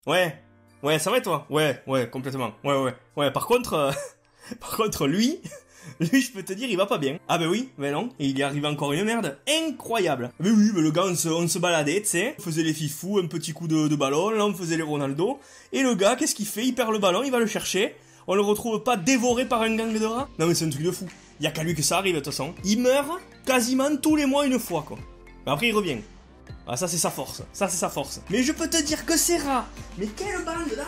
Ouais. Ouais, ça va et toi? Ouais, complètement. Ouais, par contre, par contre, lui, je peux te dire, il va pas bien. Ah bah oui, mais non, et il est arrivé encore une merde incroyable. Mais oui, mais le gars, on se baladait, tu sais, on faisait les fifous, un petit coup de ballon, là on faisait les Ronaldo, et le gars, qu'est-ce qu'il fait? Il perd le ballon, il va le chercher, on le retrouve pas dévoré par un gang de rats? Non mais c'est un truc de fou. Y a qu'à lui que ça arrive, de toute façon. Il meurt quasiment tous les mois une fois, quoi. Mais après, il revient. Ah, ça c'est sa force, Mais je peux te dire que c'est rare. Mais quelle bande là.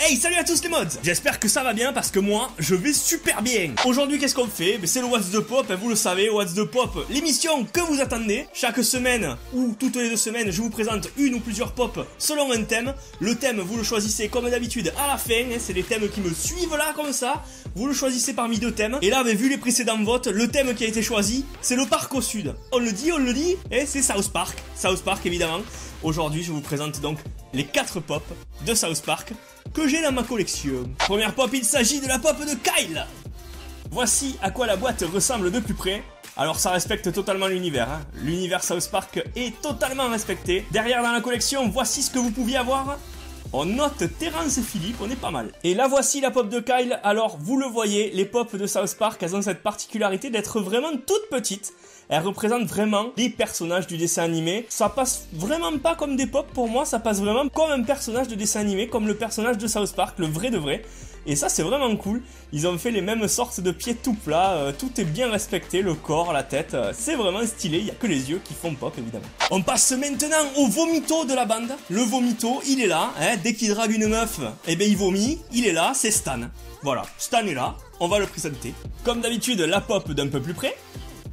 Hey, salut à tous les mods. J'espère que ça va bien parce que moi, je vais super bien. Aujourd'hui, qu'est-ce qu'on fait? C'est le What's the Pop, vous le savez, What's the Pop, l'émission que vous attendez. Chaque semaine, ou toutes les 2 semaines, je vous présente une ou plusieurs pop selon un thème. Le thème, vous le choisissez comme d'habitude à la fin, c'est les thèmes qui me suivent là, comme ça. Vous le choisissez parmi 2 thèmes. Et là, vu les précédents votes, le thème qui a été choisi, c'est le parc au sud. On le dit, et c'est South Park. South Park, évidemment. Aujourd'hui, je vous présente donc les 4 pop de South Park que j'ai dans ma collection. Première pop, il s'agit de la pop de Kyle. Voici à quoi la boîte ressemble de plus près. Alors ça respecte totalement l'univers, hein. L'univers South Park est totalement respecté. Derrière dans la collection, voici ce que vous pouviez avoir. On note Terrence et Philippe, on est pas mal. Et là voici la pop de Kyle. Alors vous le voyez, les pop de South Park, elles ont cette particularité d'être vraiment toutes petites. Elles représentent vraiment les personnages du dessin animé. Ça passe vraiment pas comme des pop pour moi, ça passe vraiment comme un personnage de dessin animé, comme le personnage de South Park, le vrai de vrai. Et ça c'est vraiment cool. Ils ont fait les mêmes sortes de pieds tout plats, tout est bien respecté, le corps, la tête, c'est vraiment stylé, il y a que les yeux qui font pop évidemment. On passe maintenant au vomito de la bande. Le vomito, il est là, hein, dès qu'il drague une meuf, eh ben il vomit, il est là, c'est Stan. Voilà, Stan est là, on va le présenter. Comme d'habitude, la pop d'un peu plus près.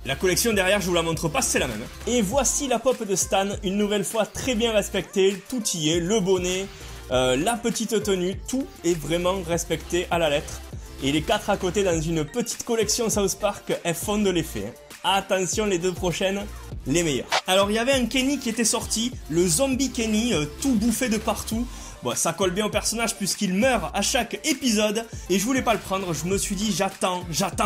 La collection derrière, je vous la montre pas, c'est la même. Et voici la pop de Stan, une nouvelle fois très bien respectée, tout y est, le bonnet, la petite tenue, tout est vraiment respecté à la lettre. Et les 4 à côté dans une petite collection South Park, elles font de l'effet. Attention, les 2 prochaines, les meilleures. Alors il y avait un Kenny qui était sorti, le zombie Kenny, tout bouffé de partout. Bon, ça colle bien au personnage puisqu'il meurt à chaque épisode. Et je voulais pas le prendre, je me suis dit j'attends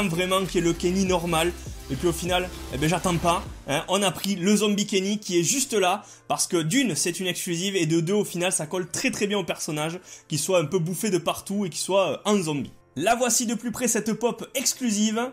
vraiment qu'il y ait le Kenny normal. Et puis au final, eh ben j'attends pas, hein. On a pris le zombie Kenny qui est juste là, parce que d'une, c'est une exclusive, et de 2, au final, ça colle très bien au personnage, qu'il soit un peu bouffé de partout et qu'il soit un zombie. La voici de plus près, cette pop exclusive,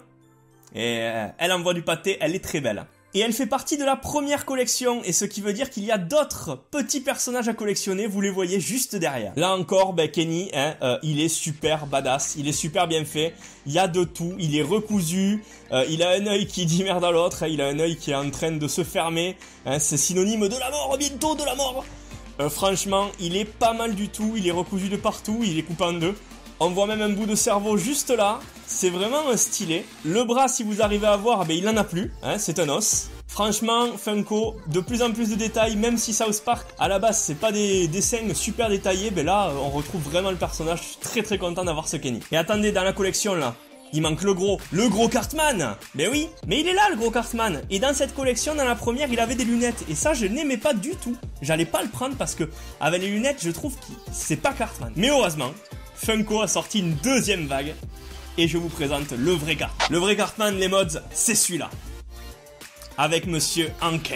et elle envoie du pâté, elle est très belle. Et elle fait partie de la première collection, et ce qui veut dire qu'il y a d'autres petits personnages à collectionner, vous les voyez juste derrière. Là encore, Kenny, hein, il est super badass, il est super bien fait, il y a de tout, il est recousu, il a un œil qui dit merde à l'autre, hein, il a un œil qui est en train de se fermer, hein, c'est synonyme de la mort, bientôt de la mort. Franchement, il est pas mal du tout, il est recousu de partout, il est coupé en 2. On voit même un bout de cerveau juste là, c'est vraiment stylé. Le bras, si vous arrivez à voir, il en a plus, hein, c'est un os. Franchement, Funko, de plus en plus de détails, même si South Park, à la base, c'est pas des dessins super détaillés, là, on retrouve vraiment le personnage. Je suis très content d'avoir ce Kenny. Et attendez, dans la collection, là, il manque le gros Cartman. Ben oui, mais il est là, le gros Cartman. Et dans cette collection, dans la première, il avait des lunettes. Et ça, je n'aimais pas du tout. J'allais pas le prendre parce que, avec les lunettes, je trouve que c'est pas Cartman. Mais heureusement, Funko a sorti une 2e vague. Et je vous présente le vrai Cartman. Le vrai Cartman, les mods, c'est celui-là. Avec Monsieur Hank,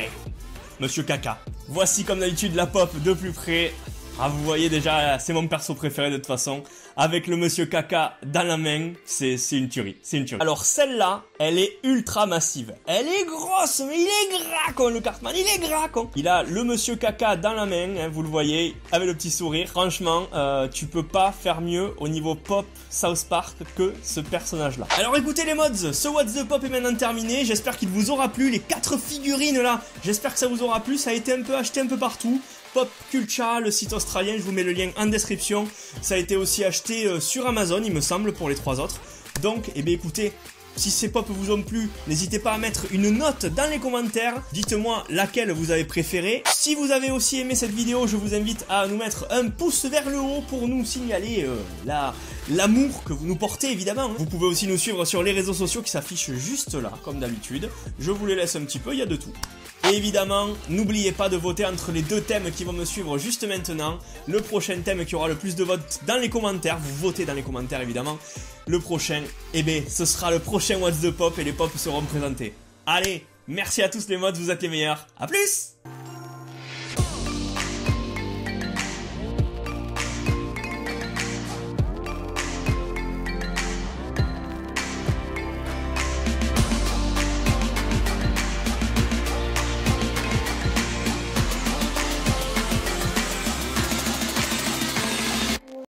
Monsieur Caca. Voici comme d'habitude la pop de plus près. Ah, vous voyez déjà, c'est mon perso préféré de toute façon. Avec le Monsieur Caca dans la main, c'est une tuerie, Alors celle-là, elle est ultra massive. Elle est grosse, mais il est gras con le Cartman, il est gras con. Il a le Monsieur Caca dans la main, hein, vous le voyez, avec le petit sourire. Franchement, tu peux pas faire mieux au niveau pop South Park que ce personnage-là. Alors écoutez les mods, ce What's the Pop est maintenant terminé. J'espère qu'il vous aura plu, les 4 figurines là. J'espère que ça vous aura plu, ça a été un peu acheté un peu partout. Pop Culture, le site australien, je vous mets le lien en description. Ça a été aussi acheté sur Amazon, il me semble, pour les 3 autres. Donc, eh bien écoutez, si ces pop vous ont plu, n'hésitez pas à mettre une note dans les commentaires. Dites-moi laquelle vous avez préférée. Si vous avez aussi aimé cette vidéo, je vous invite à nous mettre un pouce vers le haut pour nous signaler l'amour que vous nous portez, évidemment. Vous pouvez aussi nous suivre sur les réseaux sociaux qui s'affichent juste là, comme d'habitude. Je vous les laisse un petit peu, il y a de tout. Et évidemment, n'oubliez pas de voter entre les deux thèmes qui vont me suivre juste maintenant. Le prochain thème qui aura le plus de votes dans les commentaires, vous votez dans les commentaires évidemment. Le prochain, eh bien, ce sera le prochain What's the Pop et les pops seront présentés. Allez, merci à tous les mods, vous êtes les meilleurs. A plus!